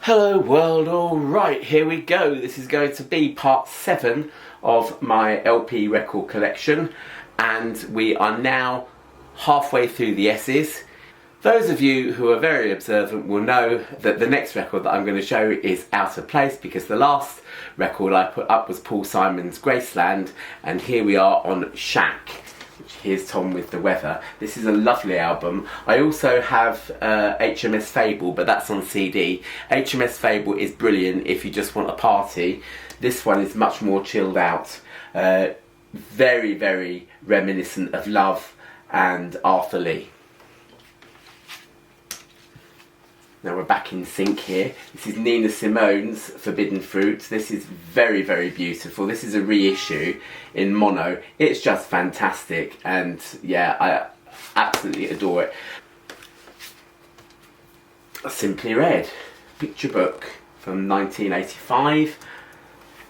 Hello world, alright, here we go. This is going to be part 7 of my LP record collection, and we are now halfway through the S's. Those of you who are very observant will know that the next record that I'm going to show is out of place, because the last record I put up was Paul Simon's Graceland, and here we are on Shack. Here's Tom with the Weather. This is a lovely album. I also have HMS Fable, but that's on CD. HMS Fable is brilliant if you just want a party. This one is much more chilled out. Very, very reminiscent of Love and Arthur Lee. Now we're back in sync here. This is Nina Simone's Forbidden Fruit. This is very, very beautiful. This is a reissue in mono. It's just fantastic, and yeah, I absolutely adore it. Simply Red picture book from 1985.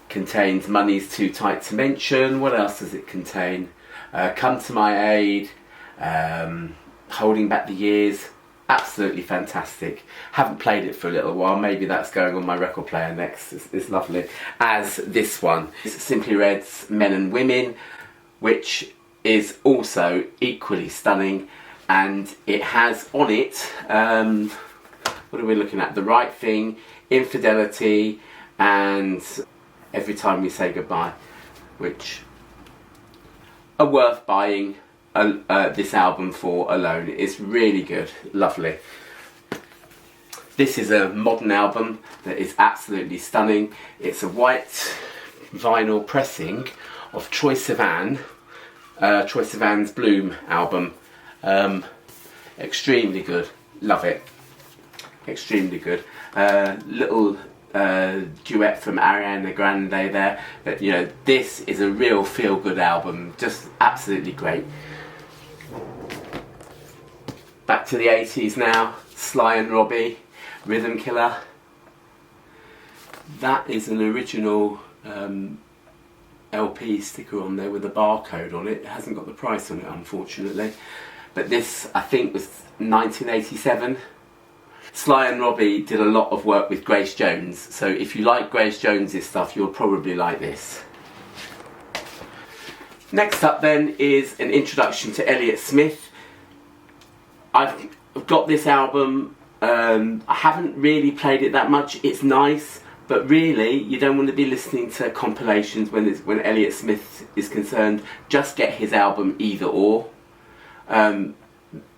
Contains Money's Too Tight to Mention. What else does it contain? Come to My Aid, Holding Back the Years. Absolutely fantastic. Haven't played it for a little while. Maybe that's going on my record player next. It's lovely. As this one, it's Simply Red's Men and Women, which is also equally stunning, and it has on it, what are we looking at? The Right Thing, Infidelity, and Every Time We Say Goodbye, which are worth buying. This album for alone. It's really good, lovely. This is a modern album that is absolutely stunning. It's a white vinyl pressing of Troye Sivan's Bloom album. Extremely good, love it. Extremely good. Little duet from Ariana Grande there, but you know, this is a real feel-good album, just absolutely great. Back to the 80s now, Sly and Robbie, Rhythm Killer. That is an original LP sticker on there with a barcode on it. It hasn't got the price on it, unfortunately. But this, I think, was 1987. Sly and Robbie did a lot of work with Grace Jones, so if you like Grace Jones' stuff, you'll probably like this. Next up then is an introduction to Elliott Smith. I've got this album, I haven't really played it that much. It's nice, but really you don't want to be listening to compilations when Elliott Smith is concerned. Just get his album Either Or.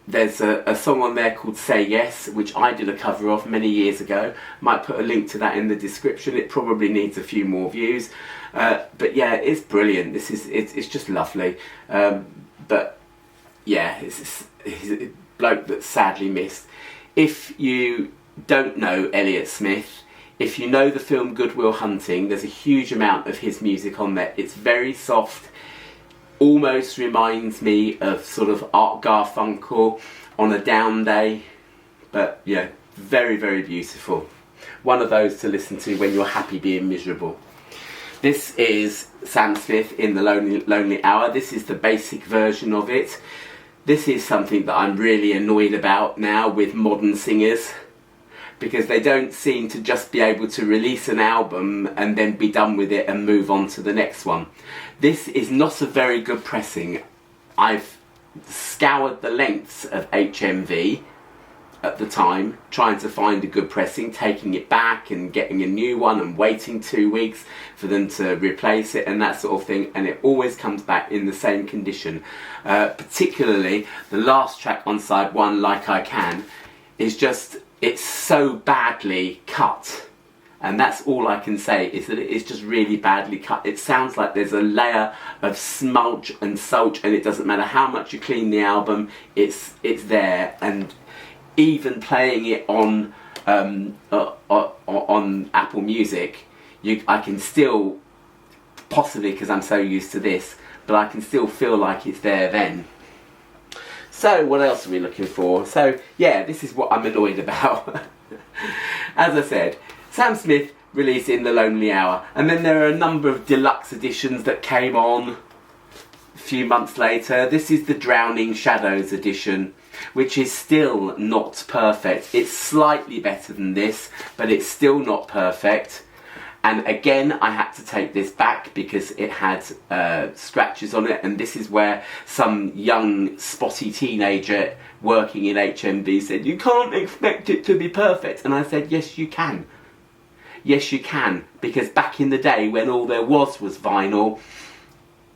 There's a song on there called Say Yes, which I did a cover of many years ago. Might put a link to that in the description. It probably needs a few more views, but yeah, it's brilliant. It's just lovely. But yeah, he's a bloke that's sadly missed. If you don't know Elliott Smith, if you know the film Good Will Hunting, there's a huge amount of his music on there. It's very soft, almost reminds me of sort of Art Garfunkel on a down day, but yeah, very, very beautiful. One of those to listen to when you're happy being miserable. This is Sam Smith in The Lonely Hour. This is the basic version of it. This is something that I'm really annoyed about now with modern singers, because they don't seem to just be able to release an album and then be done with it and move on to the next one. This is not a very good pressing. I've scoured the lengths of HMV at the time, trying to find a good pressing, taking it back and getting a new one and waiting 2 weeks for them to replace it and that sort of thing, and it always comes back in the same condition. Particularly the last track on side 1, Like I Can, is just, it's so badly cut. And that's all I can say, is that it is just really badly cut. It sounds like there's a layer of smudge and sulch, and it doesn't matter how much you clean the album, it's there. And even playing it on Apple Music, I can still, possibly because I'm so used to this, but I can still feel like it's there then. So what else are we looking for? So yeah, this is what I'm annoyed about. As I said, Sam Smith released In the Lonely Hour, and then there are a number of deluxe editions that came on a few months later. This is the Drowning Shadows edition. which is still not perfect. It's slightly better than this, but it's still not perfect. And again, I had to take this back because it had scratches on it, and this is where some young spotty teenager working in HMV said, "You can't expect it to be perfect." And I said, yes you can. Yes you can, because back in the day when all there was vinyl,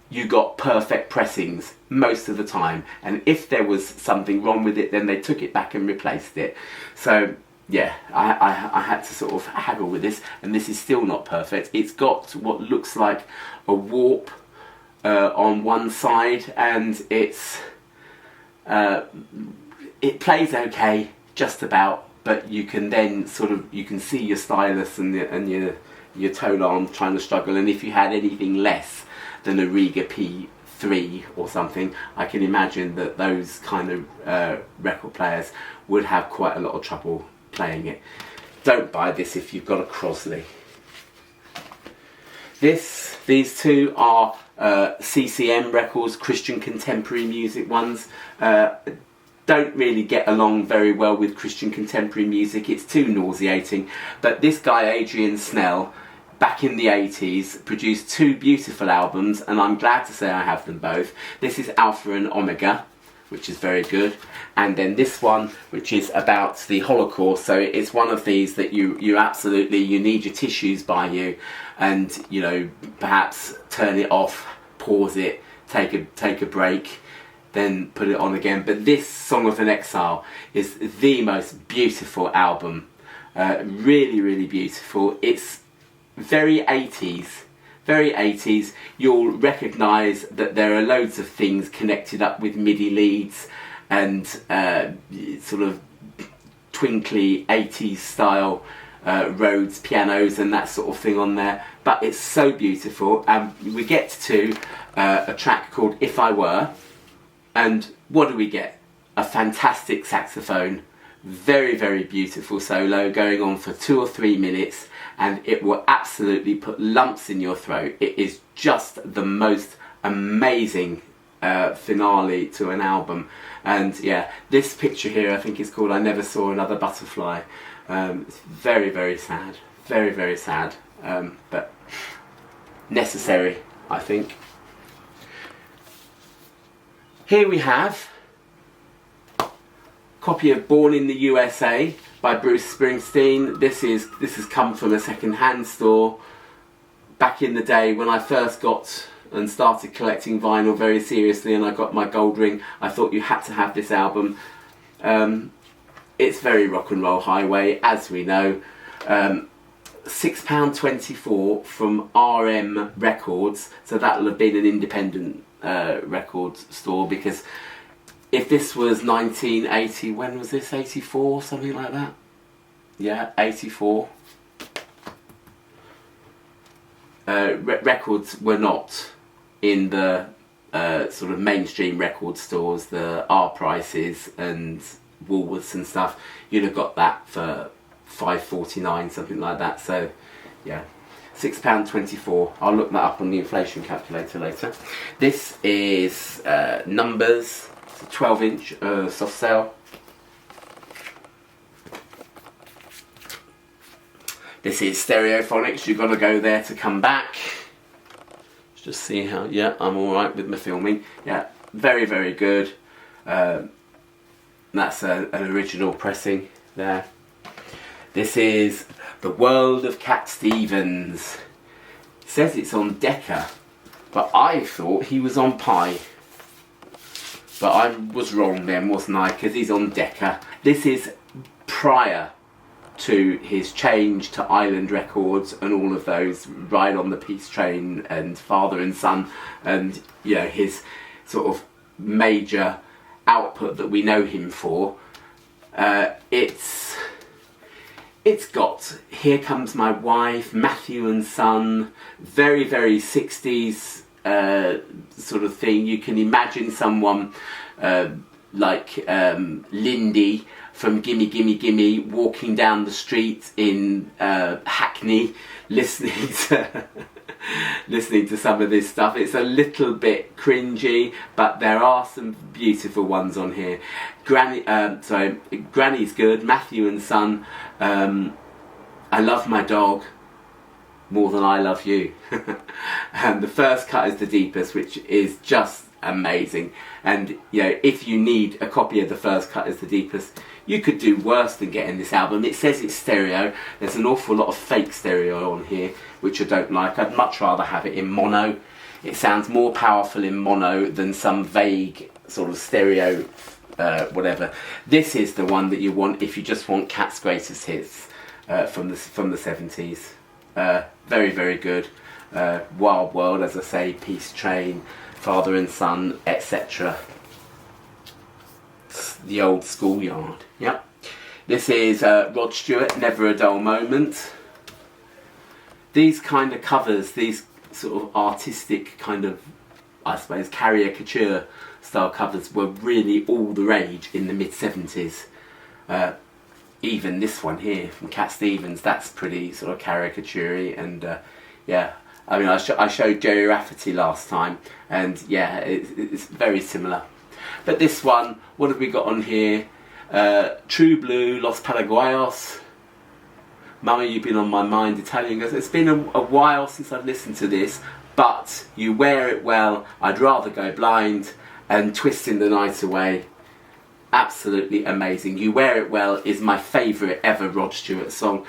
you got perfect pressings most of the time, and if there was something wrong with it, then they took it back and replaced it. So yeah, I had to sort of haggle with this, and this is still not perfect. It's got what looks like a warp on one side, and it plays okay, just about, but you can then sort of, you can see your stylus and your tone arm trying to struggle, and if you had anything less than a Riga P3 or something, I can imagine that those kind of record players would have quite a lot of trouble playing it. Don't buy this if you've got a Crosley. These two are CCM records, Christian contemporary music ones. Don't really get along very well with Christian contemporary music, it's too nauseating, but this guy Adrian Snell, back in the 80s, produced two beautiful albums, and I'm glad to say I have them both. This is Alpha and Omega, which is very good, and then this one, which is about the Holocaust. So it's one of these that you absolutely, you need your tissues by you, and you know, perhaps turn it off, pause it, take a break, then put it on again. But this Song of an Exile is the most beautiful album, really, really beautiful. It's very 80s. Very 80s. You'll recognise that there are loads of things connected up with MIDI leads and sort of twinkly 80s style Rhodes pianos and that sort of thing on there. But it's so beautiful. We get to a track called If I Were, and what do we get? A fantastic saxophone, very, very beautiful solo going on for 2 or 3 minutes, and it will absolutely put lumps in your throat. It is just the most amazing finale to an album. And yeah, this picture here I think is called I Never Saw Another Butterfly. It's very, very sad, very, very sad, but necessary, I think. Here we have a copy of Born in the USA by Bruce Springsteen. This has come from a second-hand store. Back in the day when I first got and started collecting vinyl very seriously, and I got my gold ring, I thought you had to have this album. It's very rock and roll highway, as we know. £6.24 from RM Records, so that'll have been an independent record store, because if this was 1980, when was this, 84, something like that? Yeah, 84. Records were not in the sort of mainstream record stores, the R Prices and Woolworths and stuff. You'd have got that for £5.49, something like that. So yeah, £6.24. I'll look that up on the inflation calculator later. This is Numbers, it's a 12-inch soft sale. This is Stereophonics. You've got to go there to come back. Let's just see how. Yeah, I'm all right with my filming. Yeah, very, very good. That's an original pressing there. This is The World of Cat Stevens. It says it's on Decca, but I thought he was on Pi. But I was wrong then, wasn't I? Because he's on Decca. This is prior to his change to Island Records and all of those, Ride on the Peace Train and Father and Son, and you know, his sort of major output that we know him for. It's got Here Comes My Wife, Matthew and Son, very, very 60s sort of thing. You can imagine someone like Lindy from Gimme Gimme Gimme walking down the street in Hackney listening to listening to some of this stuff. It's a little bit cringy, but there are some beautiful ones on here. Granny's good. Matthew and Son. I love my dog more than I love you. And the first cut is the deepest, which is just amazing. And you know, if you need a copy of the first cut is the deepest, you could do worse than getting this album. It says it's stereo. There's an awful lot of fake stereo on here, which I don't like. I'd much rather have it in mono. It sounds more powerful in mono than some vague sort of stereo whatever. This is the one that you want if you just want Cat's greatest hits from the 70s. Very, very good. Wild World, as I say, Peace Train, Father and Son, etc. The Old Schoolyard. Yep. This is Rod Stewart, Never a Dull Moment. These kind of covers, these sort of artistic kind of, I suppose, caricature style covers were really all the rage in the mid-70s. Even this one here from Cat Stevens, that's pretty sort of caricature-y, and yeah, I mean, I showed Jerry Rafferty last time, and yeah, it's very similar. But this one, what have we got on here? True Blue, Los Paraguayos, Mama You've Been on My Mind, Italian Girls. It's been a while since I've listened to this, but You Wear It Well, I'd Rather Go Blind, and Twisting the Night Away. Absolutely amazing. You Wear It Well is my favourite ever Rod Stewart song,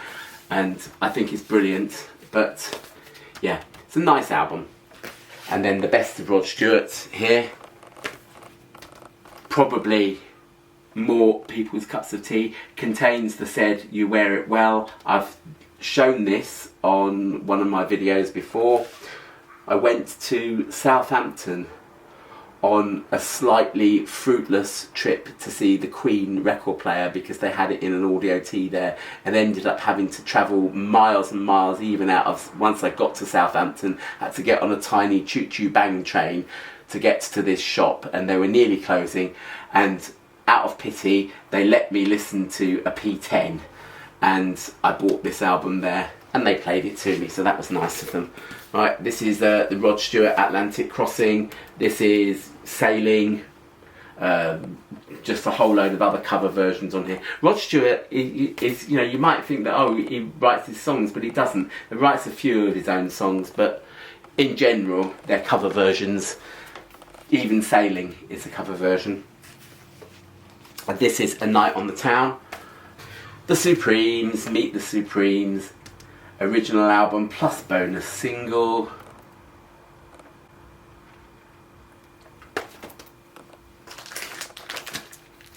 and I think it's brilliant. But yeah, it's a nice album. And then the best of Rod Stewart here, probably more people's cups of tea, contains the said You Wear It Well. I've shown this on one of my videos before. I went to Southampton on a slightly fruitless trip to see the Queen record player because they had it in an audio tee there, and ended up having to travel miles and miles. Even out of, once I got to Southampton, had to get on a tiny choo-choo bang train to get to this shop, and they were nearly closing, and out of pity they let me listen to a P10, and I bought this album there and they played it to me, so that was nice of them. Right, this is the Rod Stewart Atlantic Crossing. This is Sailing. Just a whole load of other cover versions on here. Rod Stewart is, you know, you might think that, oh, he writes his songs, but he doesn't. He writes a few of his own songs, but in general, they're cover versions. Even Sailing is a cover version. And this is A Night on the Town. The Supremes, Meet the Supremes. Original album plus bonus single.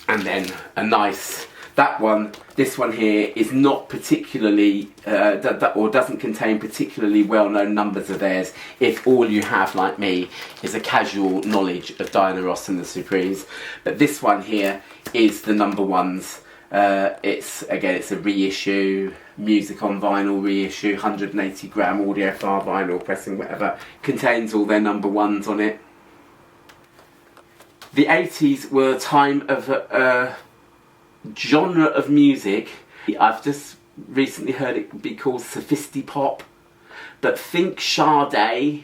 And then a nice, this one here is not particularly, or doesn't contain particularly well-known numbers of theirs if all you have, like me, is a casual knowledge of Diana Ross and the Supremes. But this one here is the number ones. It's a reissue, music on vinyl reissue, 180 gram audiophile vinyl pressing, whatever, contains all their number ones on it. The 80s were a time of a genre of music. I've just recently heard it be called sophisti-pop, but think Sade,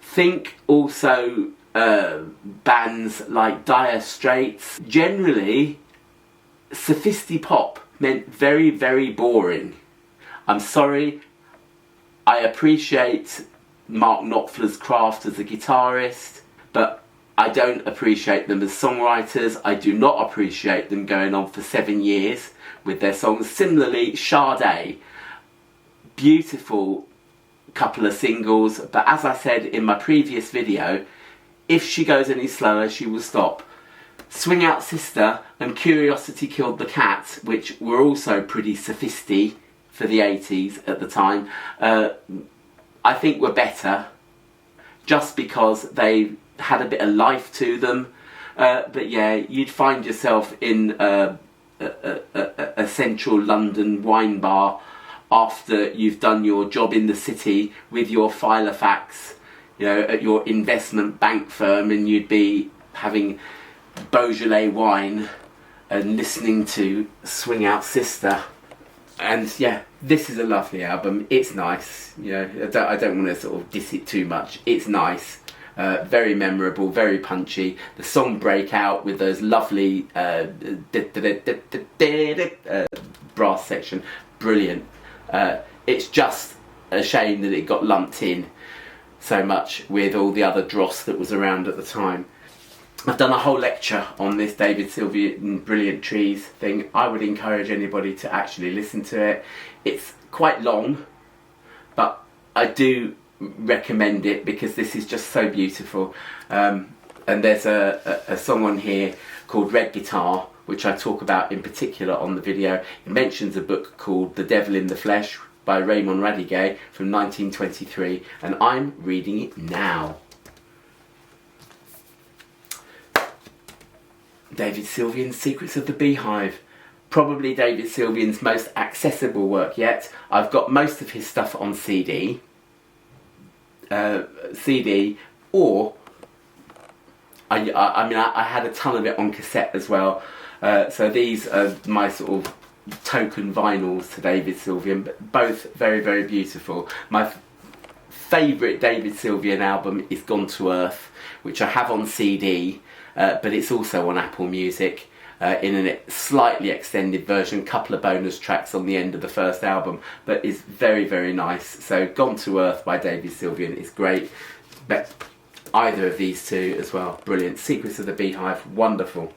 think also bands like Dire Straits. Generally, sophisti-pop meant very, very boring. I'm sorry, I appreciate Mark Knopfler's craft as a guitarist, but I don't appreciate them as songwriters. I do not appreciate them going on for 7 years with their songs. Similarly, Sade, beautiful couple of singles, but as I said in my previous video, if she goes any slower, she will stop. Swing Out Sister and Curiosity Killed the Cat, which were also pretty sophisti for the 80s at the time, I think were better just because they had a bit of life to them. But yeah, you'd find yourself in a central London wine bar after you've done your job in the city with your Filofax, you know, at your investment bank firm, and you'd be having Beaujolais wine and listening to Swing Out Sister, and yeah, This is a lovely album. It's nice, you know. I don't want to sort of diss it too much. It's nice, very memorable, very punchy. The song Breakout with those lovely brass section, brilliant. It's just a shame that it got lumped in so much with all the other dross that was around at the time. I've done a whole lecture on this David Sylvian Brilliant Trees thing. I would encourage anybody to actually listen to it. It's quite long, but I do recommend it because this is just so beautiful. And there's a song on here called Red Guitar, which I talk about in particular on the video. It mentions a book called The Devil in the Flesh by Raymond Radiguet from 1923, and I'm reading it now. David Sylvian's Secrets of the Beehive. Probably David Sylvian's most accessible work yet. I've got most of his stuff on CD. Or I had a ton of it on cassette as well. So these are my sort of token vinyls to David Sylvian, but both very, very beautiful. My favourite David Sylvian album is Gone to Earth, which I have on CD, but it's also on Apple Music in a slightly extended version, couple of bonus tracks on the end of the first album, but is very, very nice. So Gone to Earth by David Sylvian is great, but either of these two as well, brilliant. Secrets of the Beehive, wonderful.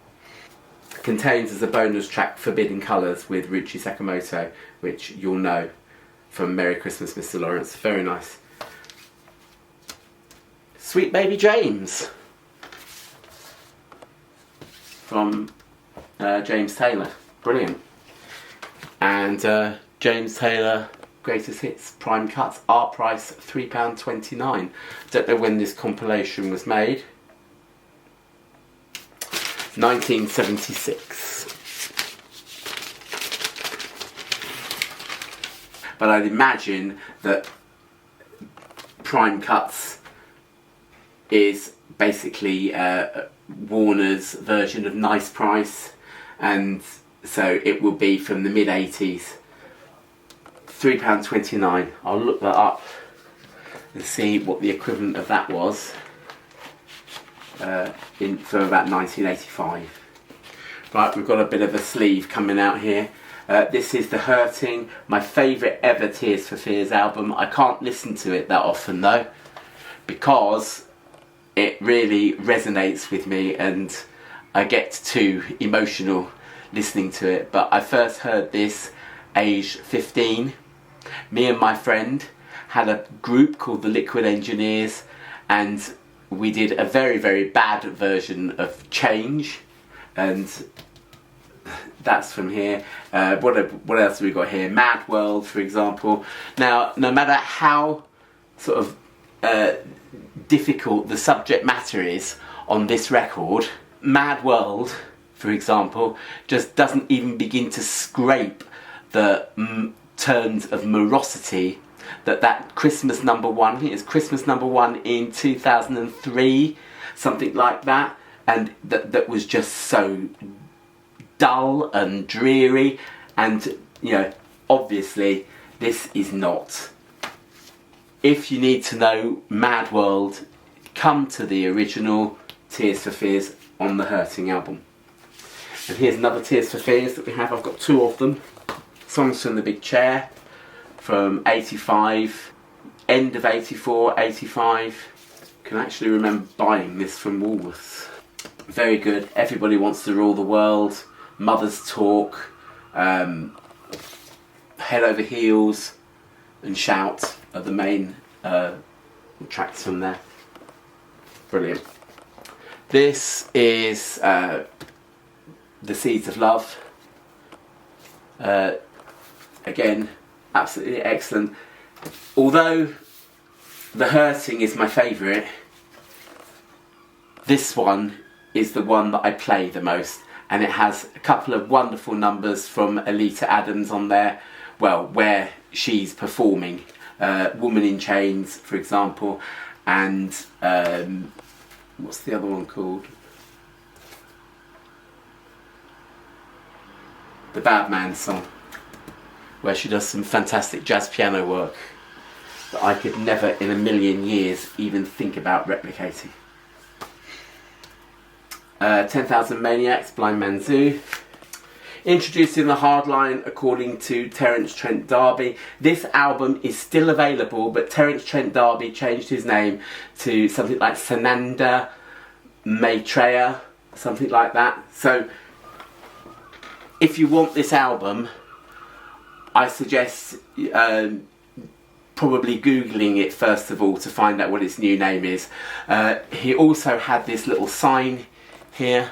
Contains as a bonus track Forbidden Colours with Ruchi Sakamoto, which you'll know from Merry Christmas Mr. Lawrence, very nice. Sweet Baby James from James Taylor, brilliant. And James Taylor Greatest Hits Prime Cuts, our price £3.29. Don't know when this compilation was made. 1976. But I'd imagine that Prime Cuts is basically Warner's version of Nice Price, and so it will be from the mid-80s. £3.29. I'll look that up and see what the equivalent of that was for about 1985. Right, we've got a bit of a sleeve coming out here. This is The Hurting, my favourite ever Tears for Fears album. I can't listen to it that often though, because it really resonates with me and I get too emotional listening to it. But I first heard this age 15. Me and my friend had a group called the Liquid Engineers, and we did a very, very bad version of Change, and that's from here. What else have we got here? Mad World, for example. Now, no matter how sort of difficult the subject matter is on this record, Mad World, for example, just doesn't even begin to scrape the turns of morosity that Christmas number one, I think it's Christmas number one in 2003, something like that, and that was just so dull and dreary, and you know, obviously this is not. If you need to know Mad World, come to the original Tears for Fears on the Hurting album. And here's another Tears for Fears that we have. I've got two of them. Songs from the Big Chair from 85, end of 84, 85. Can actually remember buying this from Woolworths. Very good. Everybody Wants to Rule the World, Mother's Talk, Head Over Heels and Shout are the main tracks from there. Brilliant. This is The Seeds of Love. Again, absolutely excellent. Although The Hurting is my favourite, this one is the one that I play the most, and it has a couple of wonderful numbers from Alita Adams on there, well, where she's performing. Woman in Chains, for example, and what's the other one called? The Bad Man song. where she does some fantastic jazz piano work that I could never in a million years even think about replicating. 10,000 Maniacs, Blind Man Zoo. Introducing the Hardline according to Terence Trent D'Arby. This album is still available, but Terence Trent D'Arby changed his name to something like Sananda Maitreya, something like that. So if you want this album, I suggest probably Googling it first of all to find out what its new name is. He also had this little sign here,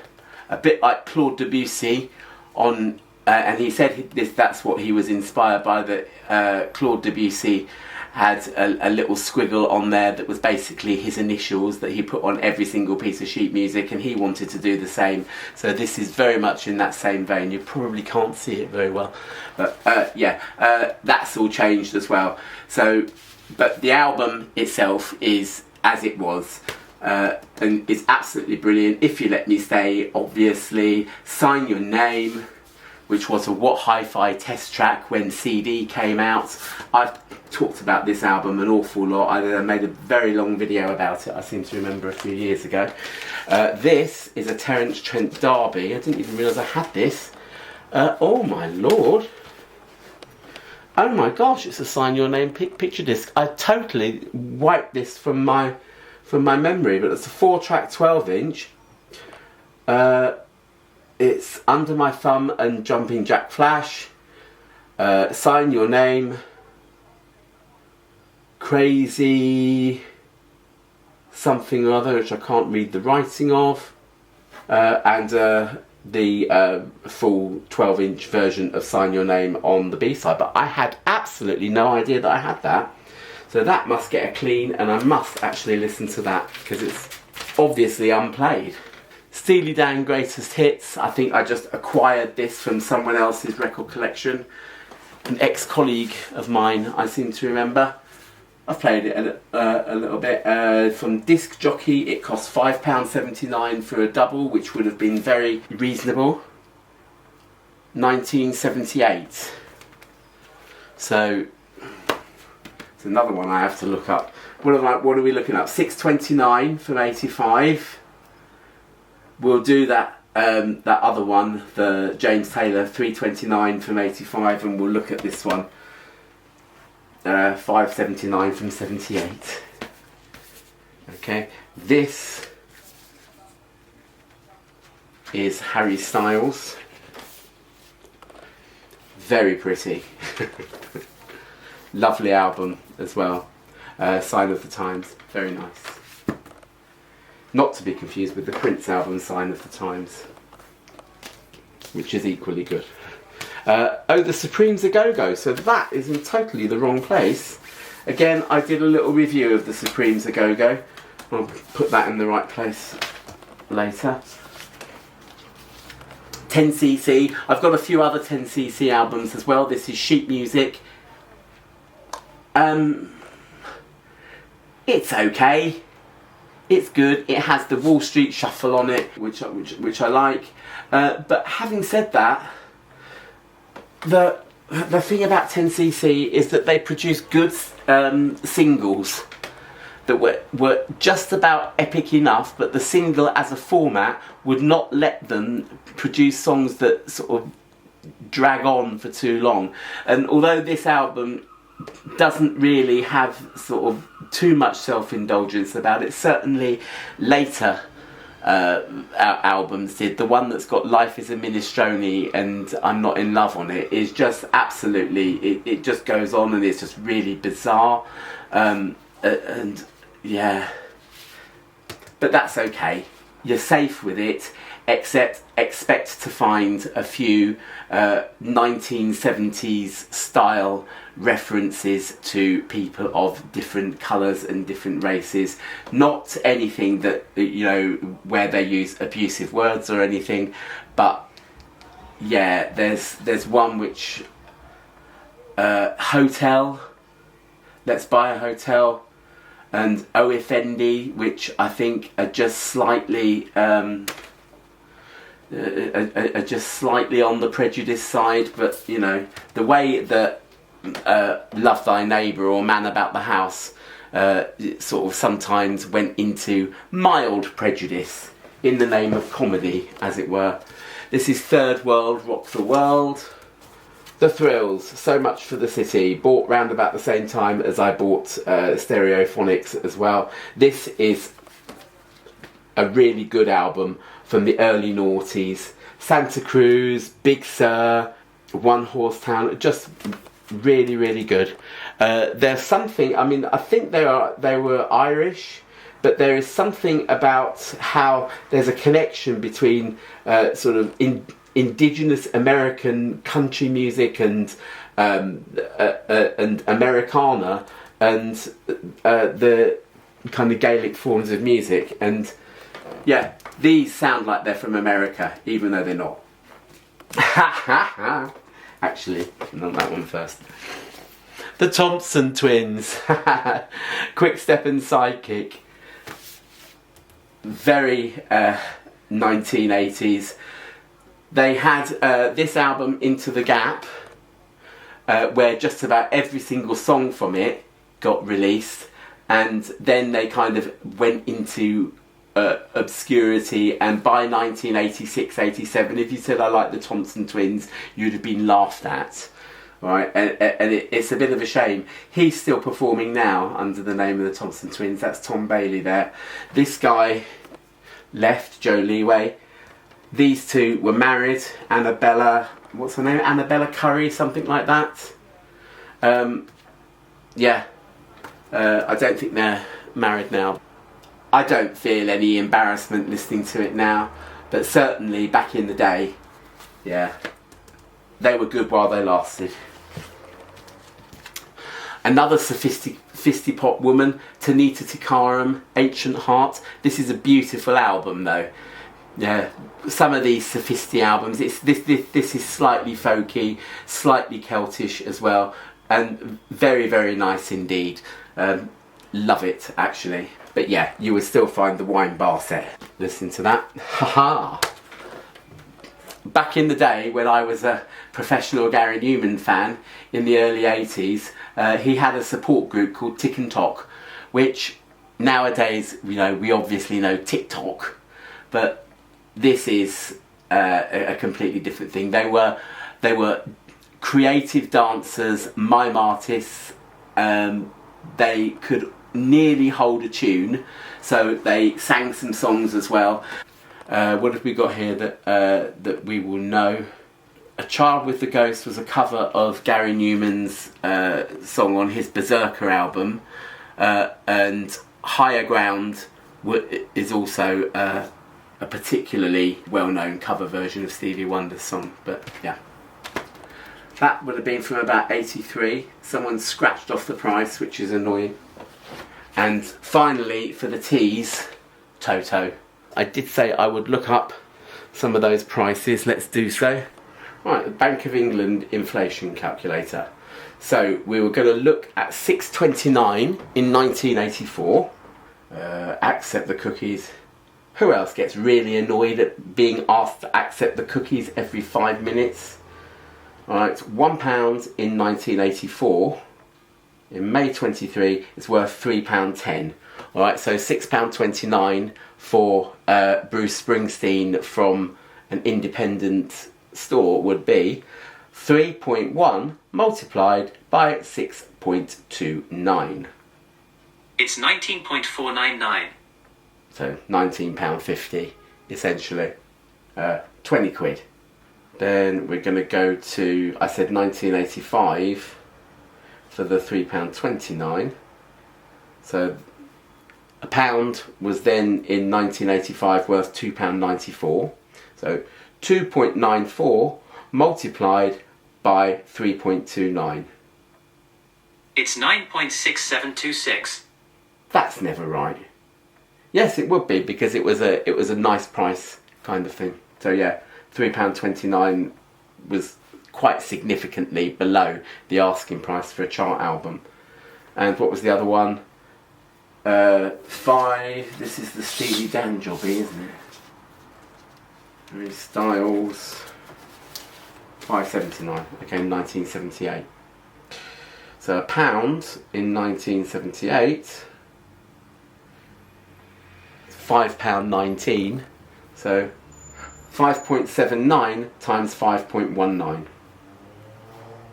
a bit like Claude Debussy, on and he said that's what he was inspired by, that Claude Debussy had a little squiggle on there that was basically his initials that he put on every single piece of sheet music, and he wanted to do the same. So this is very much in that same vein. You probably can't see it very well, but that's all changed as well. So, but the album itself is as it was. And it's absolutely brilliant. If You Let Me Stay, obviously. Sign Your Name, which was a What Hi-Fi test track when CD came out. I've talked about this album an awful lot. I made a very long video about it, I seem to remember, a few years ago. This is a Terence Trent D'Arby. I didn't even realise I had this. Oh my lord. Oh my gosh, it's a Sign Your Name picture disc. I totally wiped this from my memory, but it's a 4-track 12-inch. It's Under My Thumb and Jumping Jack Flash, Sign Your Name, Crazy something or other, which I can't read the writing of, and the full 12-inch version of Sign Your Name on the B-side. But I had absolutely no idea that I had that. So that must get a clean, and I must actually listen to that because it's obviously unplayed. Steely Dan Greatest Hits. I think I just acquired this from someone else's record collection. An ex-colleague of mine, I seem to remember. I've played it a little bit. From Disc Jockey, it cost £5.79 for a double, which would have been very reasonable. 1978. So it's another one I have to look up. What are we looking up? 629 from 85. We'll do that other one, the James Taylor 329 from 85, and we'll look at this one, 579 from 78. Okay, this is Harry Styles. Very pretty. Lovely album as well. Sign of the Times, very nice. Not to be confused with the Prince album, Sign of the Times, which is equally good. Oh, the Supremes A Go-Go, so that is in totally the wrong place. Again, I did a little review of the Supremes A Go-Go. I'll put that in the right place later. 10cc, I've got a few other 10cc albums as well. This is sheet music. It's okay. It's good. It has the Wall Street Shuffle on it, which I like. But having said that, the thing about 10cc is that they produce good singles that were just about epic enough, but the single as a format would not let them produce songs that sort of drag on for too long. And although this album doesn't really have sort of too much self-indulgence about it, certainly later albums did. The one that's got Life is a Minestrone and I'm Not in Love on it is just absolutely, it just goes on and it's just really bizarre, and yeah, but that's okay. You're safe with it, except expect to find a few 1970s style references to people of different colours and different races. Not anything that, you know, where they use abusive words or anything, but yeah, there's one which Hotel, Let's Buy a Hotel, and O Effendi, which I think are just slightly on the prejudice side, but you know, the way that Love Thy Neighbour or Man About the House sort of sometimes went into mild prejudice in the name of comedy, as it were. This is Third World, Rock the World. The Thrills, So Much for the City, bought round about the same time as I bought Stereophonics as well. This is a really good album from the early noughties. Santa Cruz, Big Sur, One Horse Town, just really, really good. There's something, I mean, I think they were Irish, but there is something about how there's a connection between sort of indigenous American country music and Americana and the kind of Gaelic forms of music, and yeah, these sound like they're from America even though they're not. Actually, not that one first. The Thompson Twins. Quick Step and Sidekick. Very 1980s. They had this album, Into the Gap, where just about every single song from it got released, and then they kind of went into obscurity, and by 1986-87, if you said I like the Thompson Twins, you'd have been laughed at. Right, and it's a bit of a shame. He's still performing now under the name of the Thompson Twins. That's Tom Bailey there. This guy left, Joe Leeway. These two were married. Annabella, what's her name? Annabella Curry, something like that. Yeah, I don't think they're married now. I don't feel any embarrassment listening to it now, but certainly back in the day, yeah, they were good while they lasted. Another sophisti-pop woman, Tanita Tikaram, Ancient Heart. This is a beautiful album though. Yeah, some of these sophisti albums, this is slightly folky, slightly Celtish as well, and very, very nice indeed. Love it actually. But yeah, you would still find the Wine Bar set. Listen to that. Haha. Back in the day when I was a professional Gary Newman fan in the early 80s, he had a support group called Tick and Tock, which nowadays, you know, we obviously know TikTok, but this is a completely different thing. They were creative dancers, mime artists. They could nearly hold a tune, so they sang some songs as well. What have we got here that we will know? A Child with the Ghost was a cover of Gary Newman's song on his Berserker album, and Higher Ground is also a particularly well-known cover version of Stevie Wonder's song. But yeah, that would have been from about 83. Someone scratched off the price, which is annoying. And finally, for the teas, Toto. I did say I would look up some of those prices. Let's do so. Right, the Bank of England inflation calculator. So we were going to look at 6.29 in 1984. Accept the cookies. Who else gets really annoyed at being asked to accept the cookies every 5 minutes? Alright, £1 in 1984. In May 23, it's worth £3.10. Alright, so £6.29 for Bruce Springsteen from an independent store would be 3.1 multiplied by 6.29. It's 19.499. So £19.50 essentially. 20 quid. Then we're going to go to, I said 1985 for the £3.29. So a pound was then in 1985 worth £2.94. So 2.94 multiplied by 3.29. It's 9.6726. That's never right. Yes, it would be, because it was a nice price kind of thing. So yeah, £3.29 was quite significantly below the asking price for a chart album. And what was the other one? 5. This is the Steely Dan jobby, isn't it? Harry Styles. 5.79. Okay, 1978. So a pound in 1978, £5.19. So 5.79 times 5.19.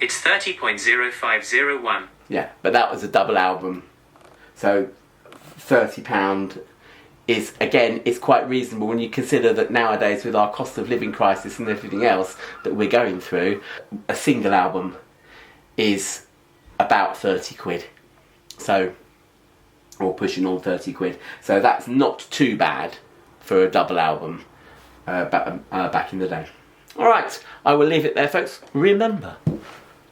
It's 30.0501. Yeah, but that was a double album. So £30 is, again, it's quite reasonable when you consider that nowadays, with our cost of living crisis and everything else that we're going through, a single album is about 30 quid. So, or pushing on 30 quid. So that's not too bad for a double album back in the day. Alright, I will leave it there, folks. Remember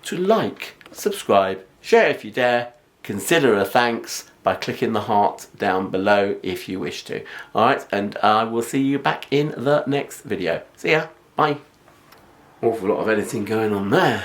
to like, subscribe, share if you dare, consider a thanks by clicking the heart down below if you wish to. Alright, and I will see you back in the next video. See ya, bye. Awful lot of editing going on there.